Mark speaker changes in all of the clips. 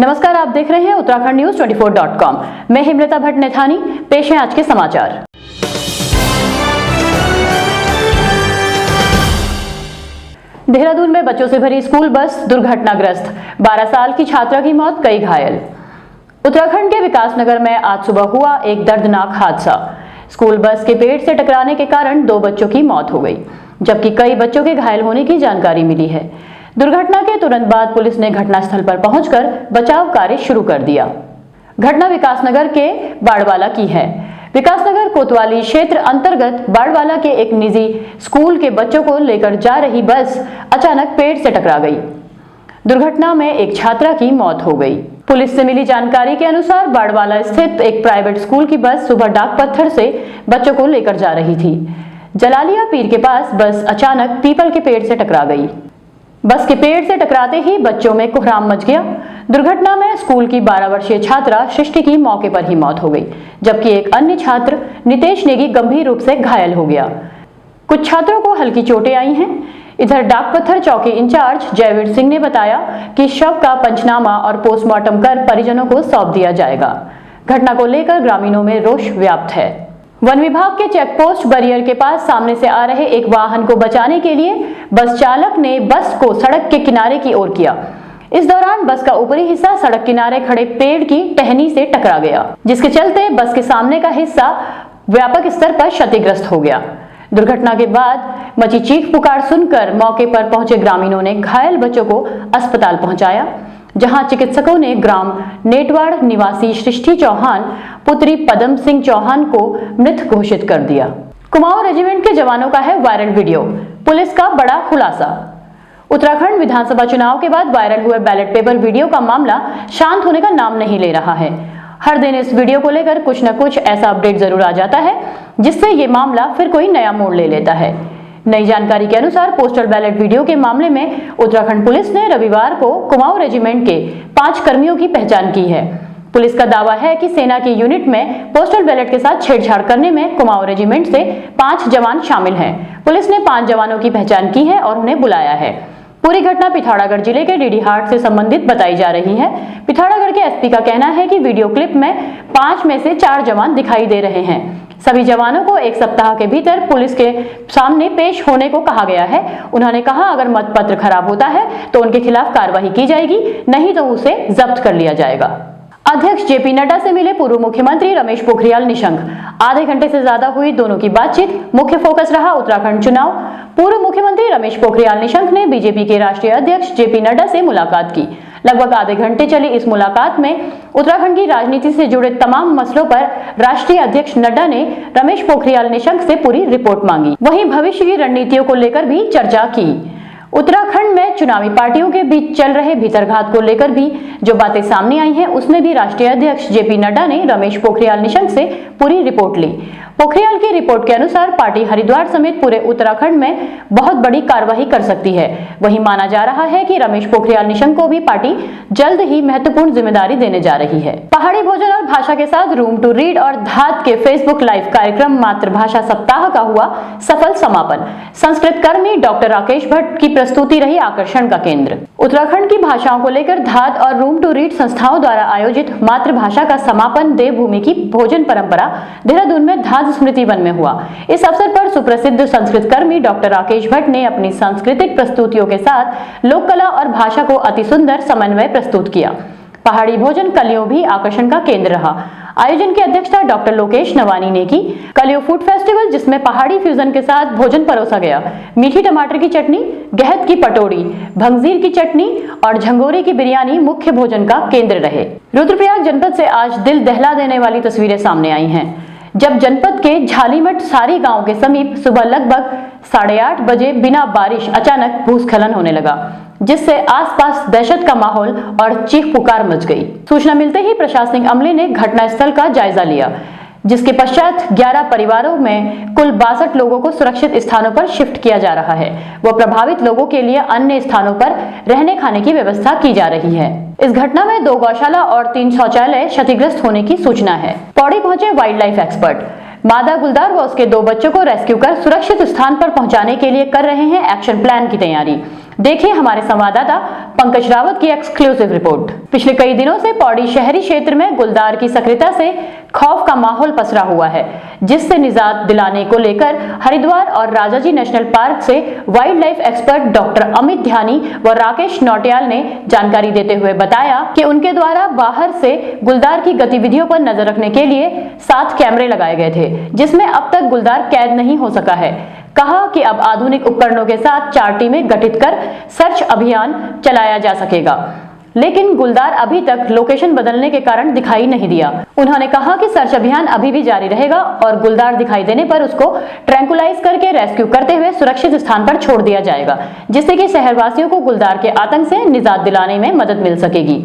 Speaker 1: नमस्कार, आप देख रहे हैं उत्तराखंड न्यूज 24.com। मैं हेमलता भट्ट नेथानी। पेश है आज के समाचार। देहरादून में बच्चों से भरी स्कूल बस दुर्घटनाग्रस्त, 12 साल की छात्रा की मौत, कई घायल। उत्तराखंड के विकासनगर में आज सुबह हुआ एक दर्दनाक हादसा। स्कूल बस के पेड़ से टकराने के कारण 2 बच्चों की मौत हो गई, जबकि कई बच्चों के घायल होने की जानकारी मिली है। दुर्घटना के तुरंत बाद पुलिस ने घटनास्थल पर पहुंचकर बचाव कार्य शुरू कर दिया। घटना विकासनगर के बाड़वाला की है। विकासनगर कोतवाली क्षेत्र अंतर्गत बाड़वाला के एक निजी स्कूल के बच्चों को लेकर जा रही बस अचानक पेड़ से टकरा गई। दुर्घटना में एक छात्रा की मौत हो गई। पुलिस से मिली जानकारी के अनुसार बाड़वाला स्थित एक प्राइवेट स्कूल की बस सुबह डाकपत्थर से बच्चों को लेकर जा रही थी। जलालिया पीर के पास बस अचानक पीपल के पेड़ से टकरा गई। बस के पेड़ से टकराते ही बच्चों में कोहराम मच गया। दुर्घटना में स्कूल की 12 वर्षीय छात्रा सृष्टि की मौके पर ही मौत हो गई, जबकि एक अन्य छात्र नितेश नेगी गंभीर रूप से घायल हो गया। कुछ छात्रों को हल्की चोटें आई हैं। इधर डाकपत्थर चौकी इंचार्ज जयवीर सिंह ने बताया कि शव का पंचनामा और पोस्टमार्टम कर परिजनों को सौंप दिया जाएगा। घटना को लेकर ग्रामीणों में रोष व्याप्त है। वन विभाग के चेकपोस्ट बैरियर के पास सामने से आ रहे एक वाहन को बचाने के लिए बस चालक ने बस को सड़क के किनारे की ओर किया। इस दौरान बस का ऊपरी हिस्सा सड़क किनारे खड़े पेड़ की टहनी से टकरा गया, जिसके चलते बस के सामने का हिस्सा व्यापक स्तर पर क्षतिग्रस्त हो गया। दुर्घटना के बाद मची चीख पुकार सुनकर मौके पर पहुंचे ग्रामीणों ने घायल बच्चों को अस्पताल पहुंचाया, जहां चिकित्सकों ने ग्राम नेटवाड़ निवासी सृष्टि चौहान पुत्री पदम सिंह चौहान को मृत घोषित कर दिया। कुमाऊं रेजिमेंट के जवानों का है वायरल वीडियो, पुलिस का बड़ा खुलासा। उत्तराखंड विधानसभा चुनाव के बाद वायरल हुए बैलेट पेपर वीडियो का मामला शांत होने का नाम नहीं ले रहा है। हर दिन इस वीडियो को लेकर कुछ न कुछ ऐसा अपडेट जरूर आ जाता है, जिससे ये मामला फिर कोई नया मोड़ ले लेता है। नई जानकारी के अनुसार पोस्टल बैलेट वीडियो के मामले में उत्तराखंड पुलिस ने रविवार को कुमाऊं रेजिमेंट के 5 कर्मियों की पहचान की है। पुलिस का दावा है कि सेना की यूनिट में पोस्टल बैलेट के साथ छेड़छाड़ करने में कुमाऊं रेजिमेंट से 5 जवान शामिल हैं। पुलिस ने 5 जवानों की पहचान की है और उन्हें बुलाया है। पूरी घटना पिथौरागढ़ जिले के डीडीहाट से संबंधित बताई जा रही है। पिथौरागढ़ के एसपी का कहना है कि वीडियो क्लिप में 5 में से 4 जवान दिखाई दे रहे हैं। सभी जवानों को 1 सप्ताह के भीतर पुलिस के सामने पेश होने को कहा गया है। उन्होंने कहा, अगर मतपत्र खराब होता है तो उनके खिलाफ कार्रवाई की जाएगी, नहीं तो उसे जब्त कर लिया जाएगा। अध्यक्ष जेपी नड्डा से मिले पूर्व मुख्यमंत्री रमेश पोखरियाल निशंक। आधे घंटे से ज्यादा हुई दोनों की बातचीत। मुख्य फोकस रहा उत्तराखंड चुनाव। पूर्व मुख्यमंत्री रमेश पोखरियाल निशंक ने बीजेपी के राष्ट्रीय अध्यक्ष जेपी नड्डा से मुलाकात की। लगभग आधे घंटे चली इस मुलाकात में उत्तराखंड की राजनीति से जुड़े तमाम मसलों पर राष्ट्रीय अध्यक्ष नड्डा ने रमेश पोखरियाल निशंक से पूरी रिपोर्ट मांगी। वहीं भविष्य की रणनीतियों को लेकर भी चर्चा की। उत्तराखंड में चुनावी पार्टियों के बीच चल रहे भीतरघात को लेकर भी जो बातें सामने आई हैं, उसमें भी राष्ट्रीय अध्यक्ष जेपी नड्डा ने रमेश पोखरियाल निशंक से पूरी रिपोर्ट ली। पोखरियाल की रिपोर्ट के अनुसार पार्टी हरिद्वार समेत पूरे उत्तराखंड में बहुत बड़ी कार्रवाई कर सकती है। वहीं माना जा रहा है कि रमेश पोखरियाल निशंक को भी पार्टी जल्द ही महत्वपूर्ण जिम्मेदारी देने जा रही है। पहाड़ी भोजन और भाषा के साथ रूम टू रीड और धात के फेसबुक लाइव कार्यक्रम मातृभाषा सप्ताह का हुआ सफल समापन। संस्कृत कर्मी डॉक्टर राकेश भट्ट की प्रस्तुति रही आकर्षण का केंद्र। उत्तराखंड की भाषाओं को लेकर धात और रूम टू रीड संस्थाओं द्वारा आयोजित मातृभाषा का समापन देवभूमि की भोजन परंपरा देहरादून में धात स्मृति वन में हुआ। इस अवसर पर सुप्रसिद्ध संस्कृत कर्मी डॉक्टर राकेश भट्ट ने अपनी सांस्कृतिक प्रस्तुतियों के साथ लोक कला और भाषा को अति सुंदर समन्वय प्रस्तुत किया। पहाड़ी भोजन कलियों भी आकर्षण का केंद्र रहा। आयोजन की अध्यक्षता डॉक्टर लोकेश नवानी ने की। कलियो फूड फेस्टिवल, जिसमें पहाड़ी फ्यूजन के साथ भोजन परोसा गया। मीठी टमाटर की चटनी, गहत की पटोड़ी, भंगजीर की चटनी और झंगोरे की बिरयानी मुख्य भोजन का केंद्र रहे। रुद्रप्रयाग जनपद से आज दिल दहला देने वाली तस्वीरें सामने आई हैं, जब जनपद के झालीमठ सारी गांव के समीप सुबह लगभग 8:30 बजे बिना बारिश अचानक भूस्खलन होने लगा, जिससे आसपास दहशत का माहौल और चीख पुकार मच गई। सूचना मिलते ही प्रशासनिक अमले ने घटनास्थल का जायजा लिया, जिसके पश्चात 11 परिवारों में कुल 62 लोगों को सुरक्षित स्थानों पर शिफ्ट किया जा रहा है। वो प्रभावित लोगों के लिए अन्य स्थानों पर रहने खाने की व्यवस्था की जा रही है। इस घटना में 2 गौशाला और 3 शौचालय क्षतिग्रस्त होने की सूचना है। पौड़ी पहुंचे वाइल्ड लाइफ एक्सपर्ट। मादा गुलदार व उसके 2 बच्चों को रेस्क्यू कर सुरक्षित स्थान पर पहुंचाने के लिए कर रहे हैं एक्शन प्लान की तैयारी। देखिए हमारे संवाददाता पंकज रावत की एक्सक्लूसिव रिपोर्ट। पिछले कई दिनों से पौड़ी शहरी क्षेत्र में गुलदार की सक्रियता से खौफ का माहौल पसरा हुआ है, जिससे निजात दिलाने को लेकर हरिद्वार और राजाजी नेशनल पार्क से wildlife expert doctor Amit Dhyani व राकेश नौटियाल ने जानकारी देते हुए बताया कि उनके द्वारा बाहर से गुलदार की गतिविधियों पर नजर रखने के लिए 7 कैमरे लगाए गए थे, जिसमें अब तक गुलदार कैद नहीं हो सका है। कहा कि अब आधुनिक उपकरणों के साथ 4 टीमें गठित कर सर्च अभियान चलाया जा सकेगा, लेकिन गुलदार अभी तक लोकेशन बदलने के कारण दिखाई नहीं दिया। उन्होंने कहा कि सर्च अभियान अभी भी जारी रहेगा और गुलदार दिखाई देने पर उसको ट्रैंकुलाइज करके रेस्क्यू करते हुए सुरक्षित स्थान पर छोड़ दिया जाएगा, जिससे कि शहरवासियों को गुलदार के आतंक से निजात दिलाने में मदद मिल सकेगी।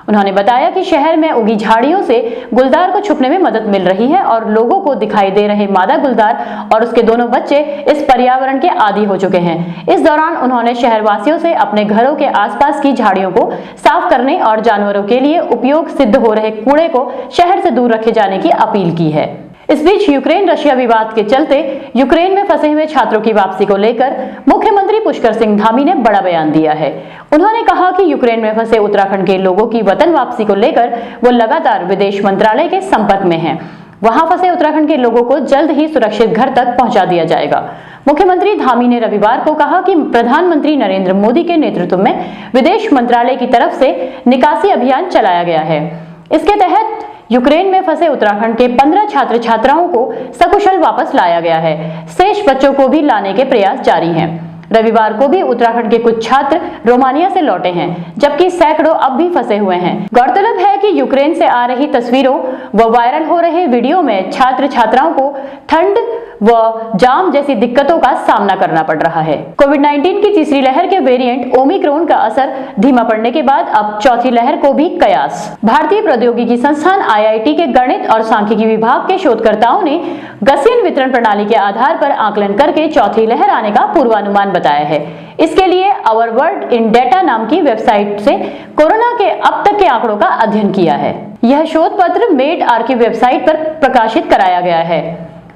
Speaker 1: उन्होंने बताया कि शहर में उगी झाड़ियों से गुलदार को छुपने में मदद मिल रही है और लोगों को दिखाई दे रहे मादा गुलदार और उसके दोनों बच्चे इस पर्यावरण के आदी हो चुके हैं। इस दौरान उन्होंने शहरवासियों से अपने घरों के आसपास की झाड़ियों को साफ करने और जानवरों के लिए उपयोग सिद्ध हो रहे कूड़े को शहर से दूर रखे जाने की अपील की है। इस बीच यूक्रेन रशिया विवाद के चलते यूक्रेन में फंसे हुए छात्रों की वापसी को लेकर मुख्यमंत्री पुष्कर सिंह धामी ने बड़ा बयान दिया है। उन्होंने कहा कि यूक्रेन में फंसे उत्तराखंड के लोगों की वतन वापसी को लेकर वो लगातार विदेश मंत्रालय के संपर्क में हैं। वहां फंसे उत्तराखंड के लोगों को जल्द ही सुरक्षित घर तक पहुंचा दिया जाएगा। मुख्यमंत्री धामी ने रविवार को कहा कि प्रधानमंत्री नरेंद्र मोदी के नेतृत्व में विदेश मंत्रालय की तरफ से निकासी अभियान चलाया गया है। इसके तहत यूक्रेन में फंसे उत्तराखंड के 15 छात्र छात्राओं को सकुशल वापस लाया गया है। शेष बच्चों को भी लाने के प्रयास जारी हैं। रविवार को भी उत्तराखंड के कुछ छात्र रोमानिया से लौटे हैं, जबकि सैकड़ों अब भी फंसे हुए हैं। गौरतलब है कि यूक्रेन से आ रही तस्वीरों व वायरल हो रहे वीडियो में छात्र छात्राओं को ठंड व जाम जैसी दिक्कतों का सामना करना पड़ रहा है। कोविड-19 की तीसरी लहर के वेरिएंट ओमिक्रॉन का असर धीमा पड़ने के बाद अब चौथी लहर को भी कयास। भारतीय प्रौद्योगिकी संस्थान IIT के गणित और सांख्यिकी विभाग के शोधकर्ताओं ने गसियन वितरण प्रणाली के आधार पर आकलन करके चौथी लहर आने का पूर्वानुमान बताया है। इसके लिए आवर वर्ल्ड इन डेटा नाम की वेबसाइट से कोरोना के अब तक के आंकड़ों का अध्ययन किया है। यह शोध पत्र मेड आर्किव वेबसाइट पर प्रकाशित कराया गया है।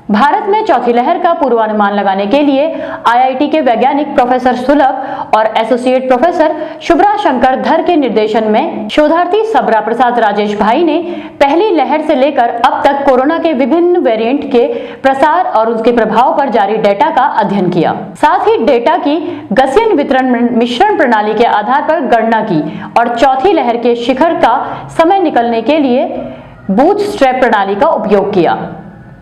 Speaker 1: भारत में चौथी लहर का पूर्वानुमान लगाने के लिए IIT के वैज्ञानिक प्रोफेसर सुलभ और एसोसिएट प्रोफेसर शुभ्रा शंकर धर के निर्देशन में शोधार्थी सबरा प्रसाद राजेश भाई ने पहली लहर से लेकर अब तक कोरोना के विभिन्न वेरिएंट के प्रसार और उसके प्रभाव पर जारी डेटा का अध्ययन किया। साथ ही डेटा की गसियन वितरण मिश्रण प्रणाली के आधार पर गणना की और चौथी लहर के शिखर का समय निकलने के लिए बूटस्ट्रैप प्रणाली का उपयोग किया।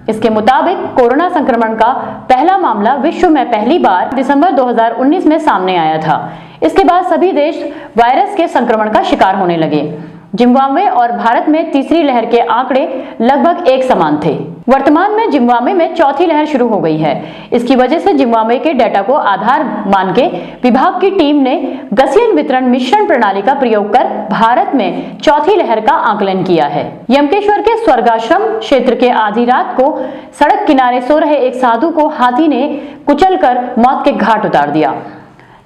Speaker 1: इसके मुताबिक कोरोना संक्रमण का पहला मामला विश्व में पहली बार दिसंबर 2019 में सामने आया था। इसके बाद सभी देश वायरस के संक्रमण का शिकार होने लगे। जिम्बाब्वे और भारत में तीसरी लहर के आंकड़े लगभग एक समान थे। वर्तमान में जिम्बाब्वे में चौथी लहर शुरू हो गई है। इसकी वजह से जिम्बाब्वे के डेटा को आधार मान के विभाग की टीम ने गसियन वितरण मिश्रण प्रणाली का प्रयोग कर भारत में चौथी लहर का आकलन किया है। यमकेश्वर के स्वर्गाश्रम क्षेत्र के आधी रात को सड़क किनारे सो रहे एक साधु को हाथी ने कुचलकर मौत के घाट उतार दिया।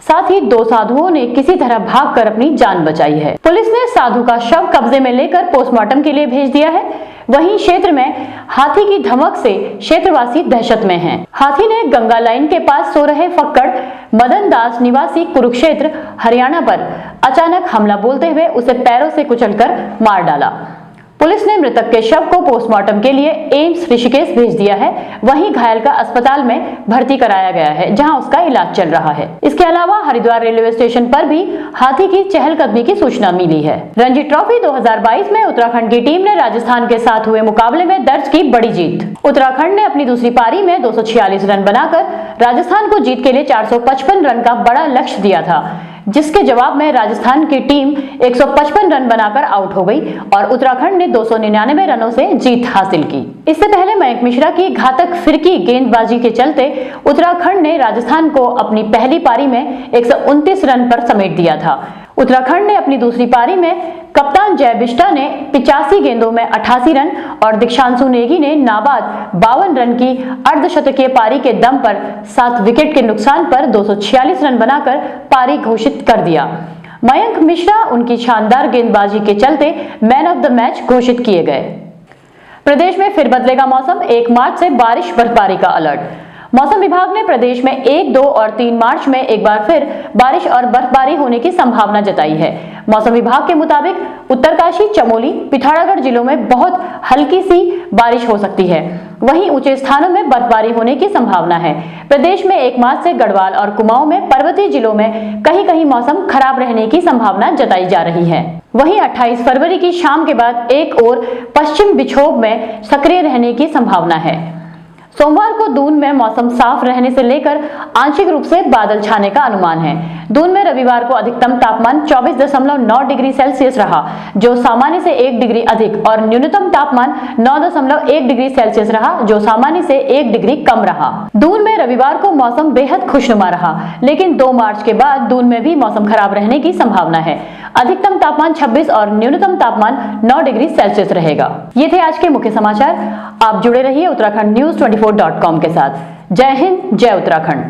Speaker 1: साथ ही 2 साधुओं ने किसी तरह भागकर अपनी जान बचाई है। पुलिस ने साधु का शव कब्जे में लेकर पोस्टमार्टम के लिए भेज दिया है। वहीं क्षेत्र में हाथी की धमक से क्षेत्रवासी दहशत में हैं। हाथी ने गंगा लाइन के पास सो रहे फक्कड़ मदन दास निवासी कुरुक्षेत्र हरियाणा पर अचानक हमला बोलते हुए उसे पैरों से कुचलकर मार डाला। पुलिस ने मृतक के शव को पोस्टमार्टम के लिए एम्स ऋषिकेश भेज दिया है। वहीं घायल का अस्पताल में भर्ती कराया गया है, जहां उसका इलाज चल रहा है। इसके अलावा हरिद्वार रेलवे स्टेशन पर भी हाथी की चहलकदमी की सूचना मिली है। रणजी ट्रॉफी 2022 में उत्तराखंड की टीम ने राजस्थान के साथ हुए मुकाबले में दर्ज की बड़ी जीत। उत्तराखंड ने अपनी दूसरी पारी में 246 रन बनाकर राजस्थान को जीत के लिए 455 रन का बड़ा लक्ष्य दिया था, जिसके जवाब में राजस्थान की टीम 155 रन बनाकर आउट हो गई और उत्तराखंड ने 299 रनों से जीत हासिल की। इससे पहले मयंक मिश्रा की घातक फिरकी गेंदबाजी के चलते उत्तराखंड ने राजस्थान को अपनी पहली पारी में 129 रन पर समेट दिया था। उत्तराखंड ने अपनी दूसरी पारी में कप्तान जय बिष्टा ने 85 गेंदों में 88 रन और दीक्षांशु नेगी ने नाबाद 52 रन की अर्धशतकीय पारी के दम पर 7 विकेट के नुकसान पर 246 रन बनाकर पारी घोषित कर दिया। मयंक मिश्रा उनकी शानदार गेंदबाजी के चलते मैन ऑफ द मैच घोषित किए गए। प्रदेश में फिर बदलेगा मौसम, 1 मार्च से बारिश बर्फबारी का अलर्ट। मौसम विभाग ने प्रदेश में 1, 2 और 3 मार्च में एक बार फिर बारिश और बर्फबारी होने की संभावना जताई है। मौसम विभाग के मुताबिक उत्तरकाशी, चमोली, पिथौरागढ़ जिलों में बहुत हल्की सी बारिश हो सकती है। वहीं ऊंचे स्थानों में बर्फबारी होने की संभावना है। प्रदेश में 1 मार्च से गढ़वाल और कुमाऊं में पर्वतीय जिलों में कहीं-कहीं मौसम खराब रहने की संभावना जताई जा रही है। वहीं 28 फरवरी की शाम के बाद एक और पश्चिम विक्षोभ में सक्रिय रहने की संभावना है। सोमवार को दून में मौसम साफ रहने से लेकर आंशिक रूप से बादल छाने का अनुमान है। दून में रविवार को अधिकतम तापमान 24.9 डिग्री सेल्सियस रहा, जो सामान्य से 1 डिग्री अधिक, और न्यूनतम तापमान 9.1 डिग्री सेल्सियस रहा, जो सामान्य से 1 डिग्री कम रहा। दून में रविवार को मौसम बेहद खुशनुमा रहा, लेकिन 2 मार्च के बाद दून में भी मौसम खराब रहने की संभावना है। अधिकतम तापमान 26 और न्यूनतम तापमान 9 डिग्री सेल्सियस रहेगा। ये थे आज के मुख्य समाचार। आप जुड़े रहिए उत्तराखंड News 24.com के साथ। जय हिंद, जय उत्तराखंड।